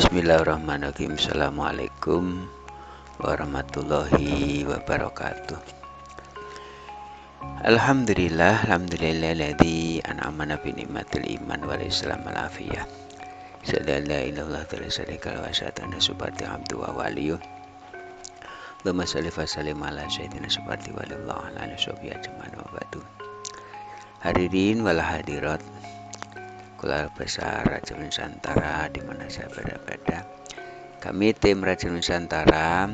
Bismillahirrahmanirrahim. Assalamualaikum warahmatullahi wabarakatuh. Alhamdulilladzi an'amana bi ni'matil iman wal islam wal afiyah. Sadalla la ilaha illallah syarika lahu wa asyhadu anna subhanahu abdu wa waliyuh. Allahumma shalli wa sallim ala sayyidina subhanahu wa ala alihi wa ba'du. Hadirin wal hadirat, keluarga besar Raja Nusantara di mana saya berada. Kami tim Raja Nusantara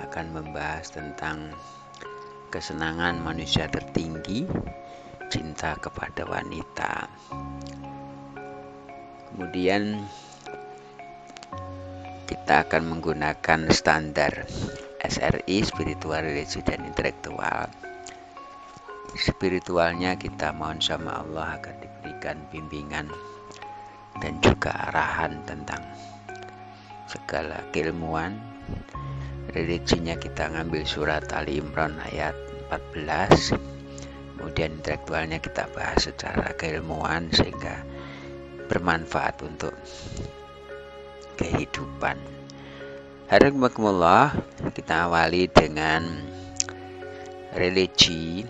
akan membahas tentang kesenangan manusia tertinggi, cinta kepada wanita. Kemudian kita akan menggunakan standar SRI, spiritual, religi, dan intelektual. Spiritualnya kita mohon sama Allah agar diberikan bimbingan dan juga arahan tentang segala keilmuan. Religinya kita ngambil surat Ali Imran ayat 14. Kemudian intelektualnya kita bahas secara keilmuan sehingga bermanfaat untuk kehidupan. Harakumullah, kita awali dengan religi,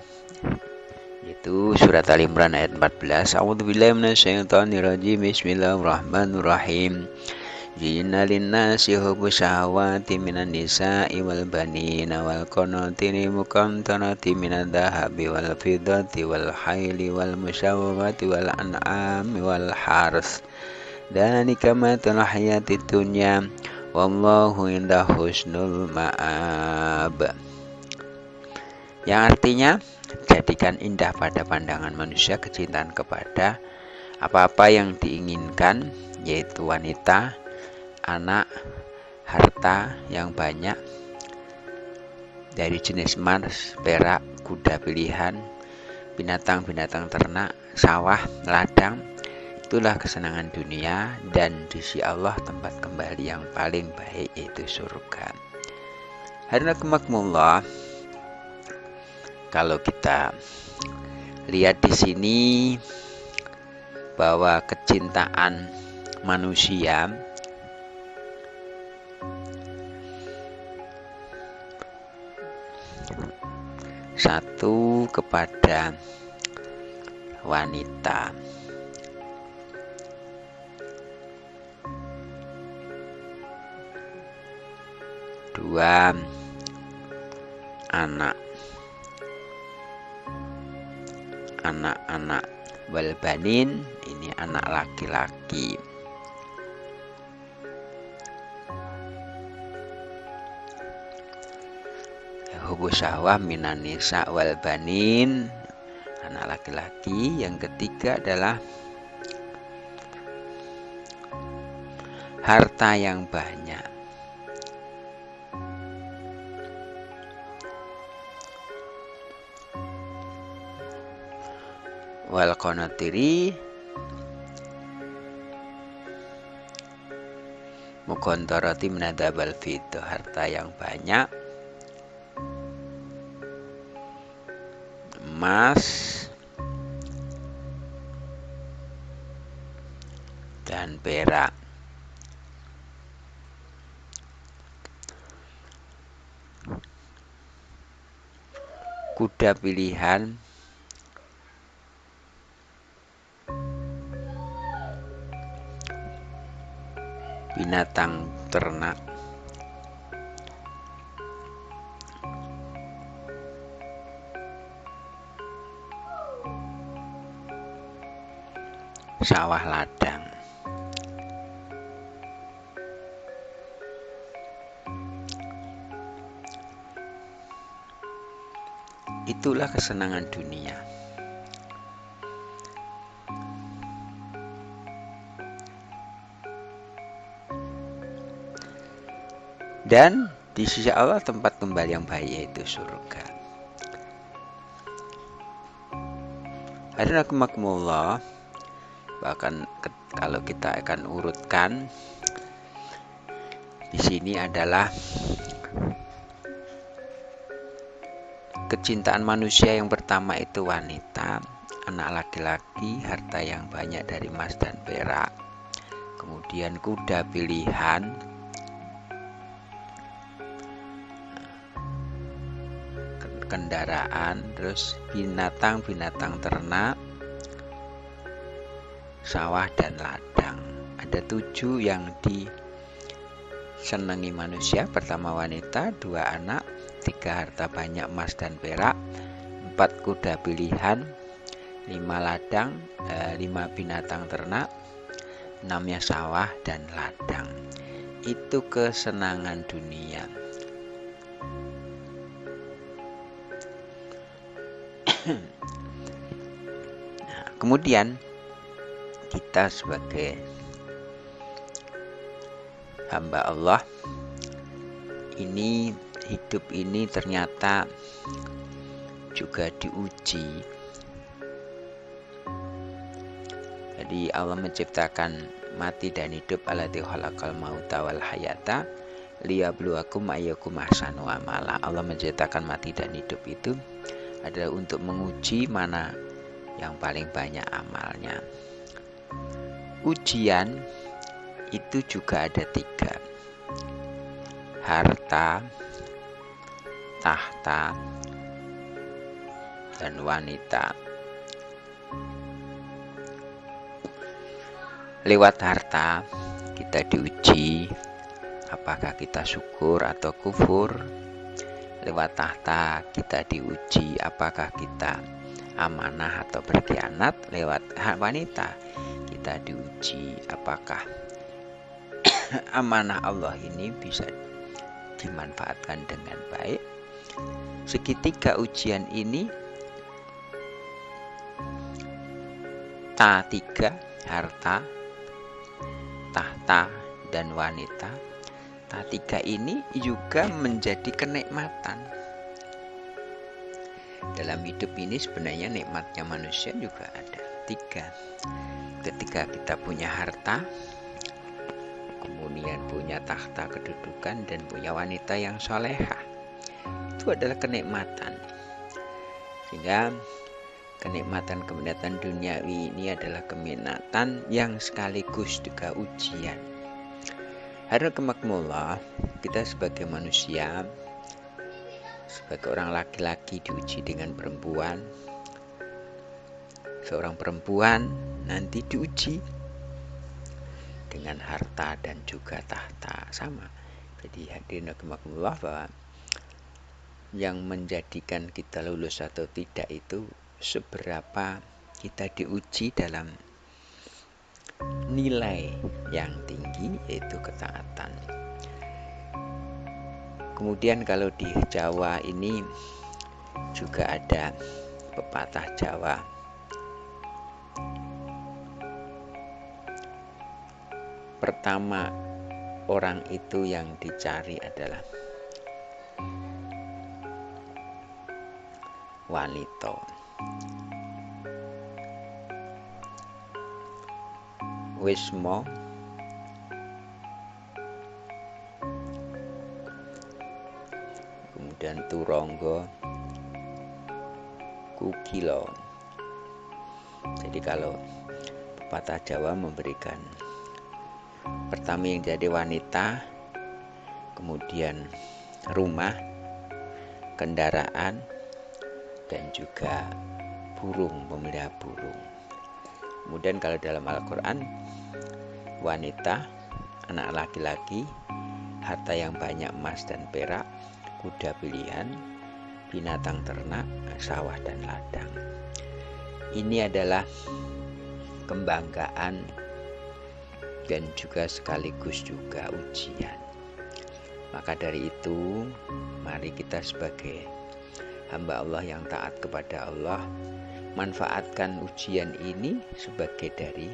yaitu surat Ali Imran ayat 14. A'udzubillahi minasyaitonirrajim. Bismillahirrahmanirrahim. Jinna linnasi hubbu syahawati minan nisa'i wal banina wal qanatiri muqantarati minad dhahabi wal fiddati wal hayli wal musawwamati wal an'ami wal hars. Dzalika matal hayatid dunya wallahu indahu husnul ma'ab. Yang artinya, jadikan indah pada pandangan manusia kecintaan kepada apa-apa yang diinginkan, yaitu wanita, anak, harta yang banyak dari jenis emas, perak, kuda pilihan, binatang-binatang ternak, sawah, ladang. Itulah kesenangan dunia, dan di sisi Allah tempat kembali yang paling baik yaitu surga. Hadirin, kalau kita lihat di sini bahwa kecintaan manusia satu kepada wanita, dua anak-anak wal banin, ini anak laki-laki. Hubbu syahwah minan nisa wal banin, anak laki-laki. Yang ketiga adalah harta yang banyak. Wal qanatiri muqantarati minad dhahabi wal fiddah, harta yang banyak, emas dan perak. Kuda pilihan, binatang ternak, sawah ladang. Itulah kesenangan dunia. Dan di sisi Allah tempat kembali yang baik yaitu surga. Hadirin, bahkan kalau kita akan urutkan, di sini adalah kecintaan manusia yang pertama itu wanita, anak laki-laki, harta yang banyak dari emas dan perak. kemudian kuda pilihan, kendaraan, terus binatang-binatang ternak, sawah dan ladang. Ada 7 yang disenangi manusia. Pertama wanita, 2 anak, 3 harta banyak emas dan perak, 4 kuda pilihan, 5 ladang, 5 binatang ternak, 6-nya sawah dan ladang. Itu kesenangan dunia. Nah, kemudian kita sebagai hamba Allah ini, hidup ini ternyata juga diuji. Jadi Allah menciptakan mati dan hidup, allati khalaqal mauta wal hayata liyabluwakum ayyukum ahsanu amala. Allah menciptakan mati dan hidup itu adalah untuk menguji mana yang paling banyak amalnya. Ujian itu juga ada 3: harta, tahta, dan wanita. Lewat harta kita diuji apakah kita syukur atau kufur. Lewat tahta kita diuji apakah kita amanah atau berkhianat. Lewat wanita kita diuji apakah amanah Allah ini bisa dimanfaatkan dengan baik. Segitiga ujian ini, T3, harta, tahta, dan wanita, T3 ini juga menjadi kenikmatan. Dalam hidup ini sebenarnya nikmatnya manusia juga ada 3. Ketika kita punya harta, kemudian punya tahta kedudukan, dan punya wanita yang solehah, itu adalah kenikmatan. Sehingga kenikmatan duniawi ini adalah kenikmatan yang sekaligus juga ujian. Hadirin, kita sebagai manusia, sebagai orang laki-laki diuji dengan perempuan. Seorang perempuan nanti diuji dengan harta dan juga tahta, sama. Jadi hadirin rahimakumullah, bahwa yang menjadikan kita lulus atau tidak itu seberapa kita diuji dalam nilai yang tinggi, yaitu ketaatan. Kemudian kalau di Jawa ini juga ada pepatah Jawa, pertama orang itu yang dicari adalah wanita. Wismo kemudian turangga kukila. Jadi kalau pepatah Jawa memberikan pertama yang jadi wanita, kemudian rumah, kendaraan, dan juga burung, pemelihara burung. Kemudian kalau dalam Al-Quran, wanita, anak laki-laki, harta yang banyak emas dan perak, kuda pilihan, binatang ternak, sawah dan ladang. Ini adalah kebanggaan dan juga sekaligus juga ujian. Maka dari itu, mari kita sebagai hamba Allah yang taat kepada Allah, manfaatkan ujian ini sebagai dari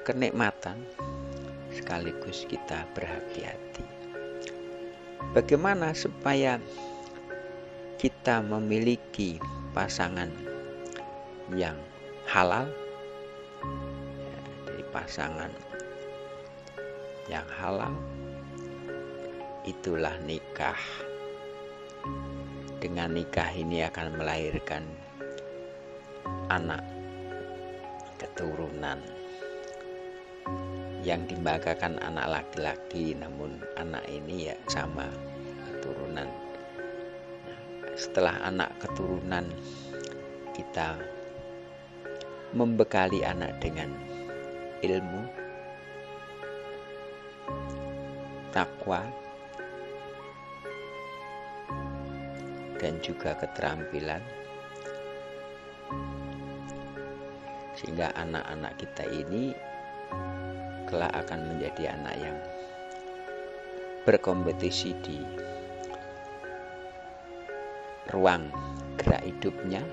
kenikmatan, sekaligus kita berhati-hati. Bagaimana supaya kita memiliki pasangan yang halal? Dari pasangan yang halal, itulah nikah. Dengan nikah ini akan melahirkan anak keturunan. Yang dibanggakan anak laki-laki, namun anak ini ya sama keturunan. Setelah anak keturunan, kita membekali anak dengan ilmu, takwa, dan juga keterampilan, sehingga anak-anak kita ini kelak akan menjadi anak yang berkompetisi di ruang gerak hidupnya,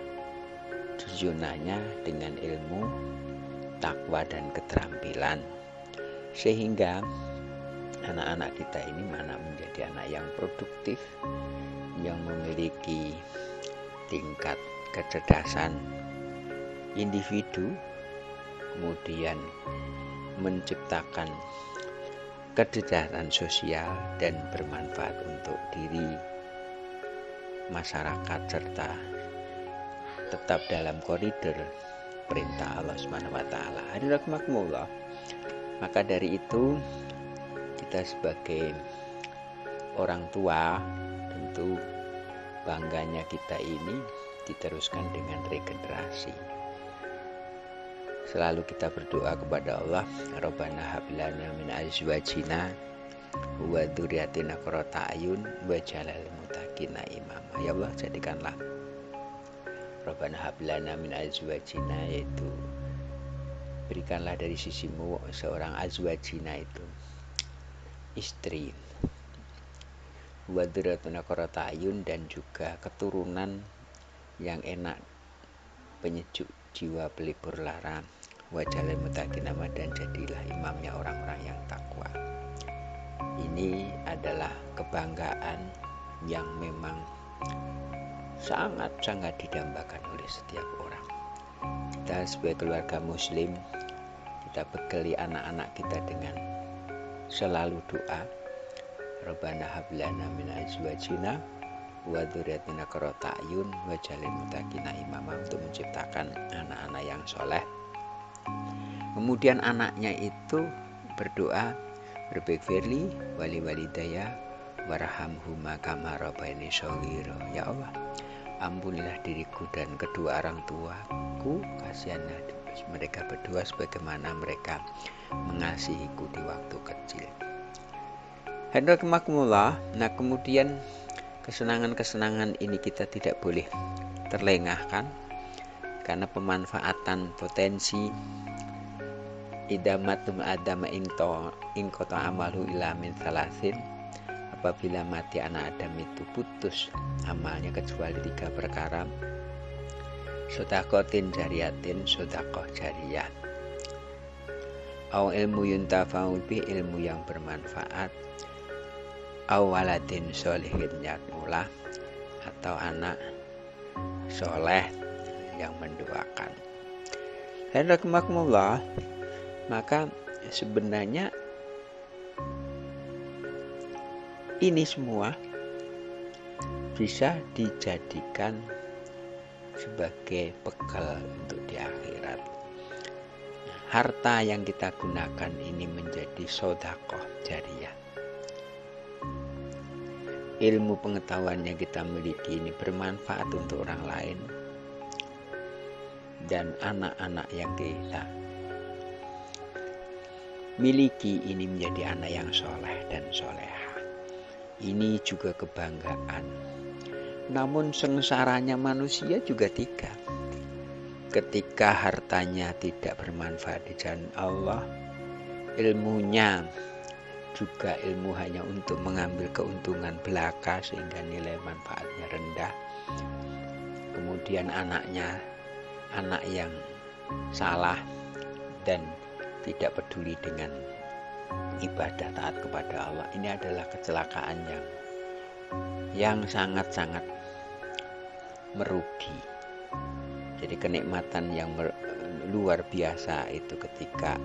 di zonanya dengan ilmu, takwa, dan keterampilan, sehingga anak-anak kita ini mana menjadi anak yang produktif, yang memiliki tingkat kecerdasan individu, kemudian menciptakan kesejahteraan sosial dan bermanfaat untuk diri, masyarakat, serta tetap dalam koridor perintah Allah Subhanahu wa taala. Hadirin rahimakumullah. Maka dari itu, kita sebagai orang tua tentu bangganya kita ini diteruskan dengan regenerasi. Selalu kita berdoa kepada Allah, Rabbana hab lana min azwajina wa dzurriyyatina qurrata a'yun waj'alna lil muttaqina imama. Ya Allah, jadikanlah Rabbana hab lana min azwajina, yaitu berikanlah dari sisimu seorang azwajina itu istri, wa dzurriyyatina qurrata a'yun, dan juga keturunan yang enak, penyejuk jiwa, pelipur lara, waj'alna lil muttaqina imama, dan jadilah imamnya orang-orang yang takwa. Ini adalah kebanggaan yang memang sangat-sangat didambakan oleh setiap orang. Kita sebagai keluarga muslim, kita bekali anak-anak kita dengan selalu doa, Rabbana hab lana min azwajina wa dzurriyyatina qurrata a'yun waj'alna lil muttaqina imama, untuk menciptakan anak-anak yang soleh. Kemudian anaknya itu berdoa, Rabbighfirli wali walidayya warhamhuma kama rabbayani shaghira. Ya Allah, ampunilah diriku dan kedua orang tuaku, kasihanlah mereka berdua sebagaimana mereka mengasihiku di waktu kecil. Alhamdulillah. Nah, kemudian kesenangan-kesenangan ini kita tidak boleh terlengahkan, karena pemanfaatan potensi idamatum adama ingkota amalu ila min salasin, apabila mati anak Adam itu putus amalnya kecuali 3 perkara, sodakotin jariyatin, sodakoh jariyah, au ilmu yuntafa'u bi, ilmu yang bermanfaat, au waladin sholihin yad'ulah, atau anak soleh yang mendoakan. Alhamdulillah. Maka sebenarnya ini semua bisa dijadikan sebagai bekal untuk di akhirat. Harta yang kita gunakan ini menjadi sedekah jariyah. Ilmu pengetahuan yang kita miliki ini bermanfaat untuk orang lain, dan anak-anak yang kita miliki ini menjadi anak yang soleh dan soleha. Ini juga kebanggaan. Namun sengsaranya manusia juga 3. Ketika hartanya tidak bermanfaat di jalan Allah, ilmunya juga ilmu hanya untuk mengambil keuntungan belaka sehingga nilai manfaatnya rendah. Kemudian anaknya anak yang salah dan tidak peduli dengan ibadah taat kepada Allah. Ini adalah kecelakaan yang sangat-sangat merugi. Jadi kenikmatan yang luar biasa itu ketika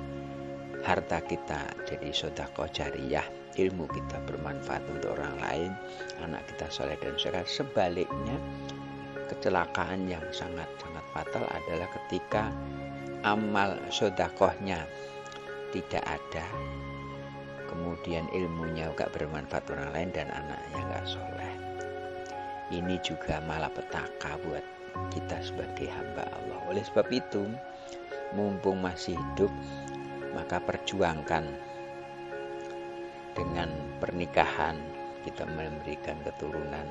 harta kita jadi sedekah jariyah, ilmu kita bermanfaat untuk orang lain, anak kita soleh dan soleh. Sebaliknya, kecelakaan yang sangat-sangat fatal adalah ketika amal sodakohnya tidak ada, kemudian ilmunya gak bermanfaat orang lain dan anaknya gak soleh, ini juga malapetaka buat kita sebagai hamba Allah. Oleh sebab itu, mumpung masih hidup, maka perjuangkan dengan pernikahan. Kita memberikan keturunan,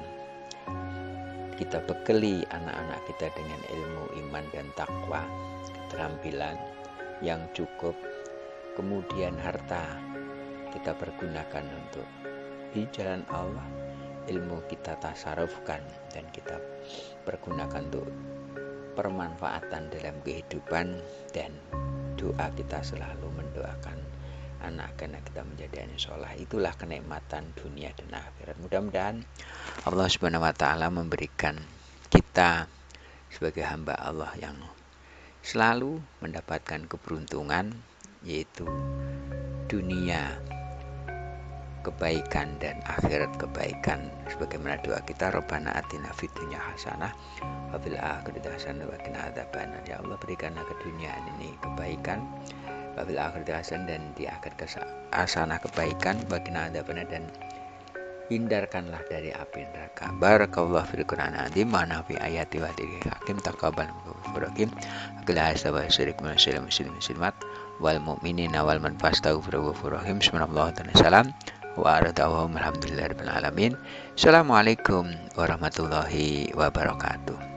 kita bekali anak-anak kita dengan ilmu, iman, dan takwa, keterampilan yang cukup. Kemudian harta kita pergunakan untuk di jalan Allah, ilmu kita tasarufkan dan kita pergunakan untuk permanfaatan dalam kehidupan, dan doa kita selalu mendoakan anak-anak kita menjadi anak soleh. Itulah kenikmatan dunia dan akhirat. Mudah-mudahan Allah Subhanahu wa Ta'ala memberikan kita sebagai hamba Allah yang selalu mendapatkan keberuntungan, yaitu dunia kebaikan dan akhirat kebaikan, sebagaimana doa kita, Rabbana atina fid dunya hasanah wa fil akhirati hasanah wa qina adzabannar. Ya Allah, berikanlah ke dunia ini kebaikan, wa fil akhirati hasanah, dan di akhir hasanah kebaikan, wa qina adzabannar, dan hindarkanlah dari api neraka. Barakallahu fil Qur'an azim wa nafi ayati wa dzikri hakim taqabbal minkum aqla asaba syirik muslim muslimat wal mu'minina wal man fastaghfiru ghafurrahim. Bismillahirrahmanirrahim. Wa alhamdulillahirabbil alamin. Assalamualaikum warahmatullahi wabarakatuh.